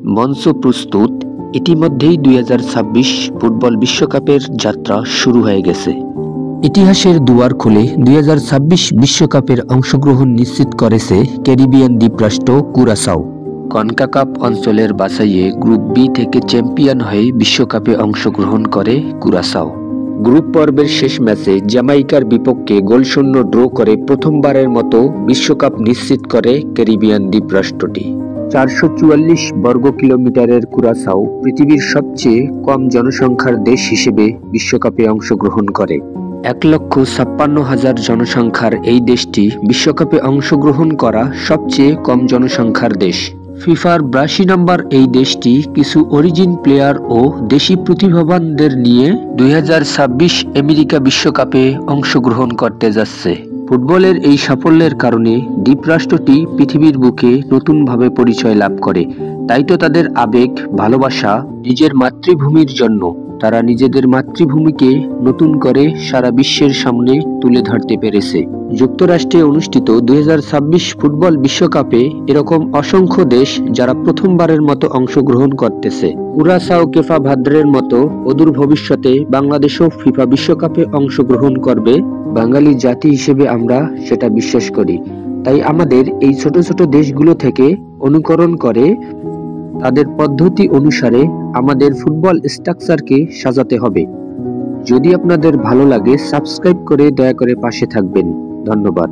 মঞ্চ প্রস্তুত। ইতিমধ্যেই 2026 ফুটবল বিশ্বকাপের যাত্রা শুরু হয়ে গেছে। ইতিহাসের দুয়ার খুলে 2026 বিশ্বকাপের অংশগ্রহণ নিশ্চিত করেছে ক্যারিবিয়ান দ্বীপরাষ্ট্র কুরাসাও। কনকাকাফ অঞ্চলের বাছাইয়ে গ্রুপ বি থেকে চ্যাম্পিয়ন হয়ে বিশ্বকাপে অংশগ্রহণ করে কুরাসাও। গ্রুপ পর্বের শেষ ম্যাচে জ্যামাইকার বিপক্ষে গোলশূন্য ড্র করে প্রথমবারের মতো বিশ্বকাপ নিশ্চিত করে ক্যারিবিয়ান দ্বীপরাষ্ট্রটি। 444 বর্গ কিলোমিটারের কুরাসাও পৃথিবীর সবচেয়ে কম জনসংখ্যার দেশ হিসেবে বিশ্বকাপে অংশগ্রহণ করে। 1,56,000 জনসংখ্যার এই দেশটি বিশ্বকাপে অংশগ্রহণ করা সবচেয়ে কম জনসংখ্যার দেশ। ফিফার 82 নম্বর এই দেশটি কিছু অরিজিন প্লেয়ার ও দেশি প্রতিভাবানদের নিয়ে 2026 আমেরিকা বিশ্বকাপে অংশগ্রহণ করতে যাচ্ছে। ফুটবলের এই সাফল্যের কারণে দ্বীপরাষ্ট্রটি পৃথিবীর বুকে নতুনভাবে পরিচয় লাভ করে। তাই তো তাদের আবেগ, ভালোবাসা নিজের মাতৃভূমির জন্য। তারা নিজেদের মাতৃভূমিকে নতুন করে সারা বিশ্বের সামনে তুলে ধরতে পেরেছে। যুক্তরাষ্ট্রে অনুষ্ঠিত 2026 ফুটবল বিশ্বকাপে এরকম অসংখ্য দেশ যারা প্রথমবারের মতো অংশগ্রহণ করতেছে। কুরাসাও কেফা ভাদ্রের মতো অদূর ভবিষ্যতে বাংলাদেশও ফিফা বিশ্বকাপে অংশগ্রহণ করবে। বাঙালি জাতি হিসেবে আমরা সেটা বিশ্বাস করি। তাই আমাদের এই ছোট ছোট দেশগুলো থেকে অনুকরণ করে তাদের পদ্ধতি অনুসারে আমাদের ফুটবল স্ট্রাকচারকে সাজাতে হবে। যদি আপনাদের ভালো লাগে সাবস্ক্রাইব করে দয়া করে পাশে থাকবেন। ধন্যবাদ।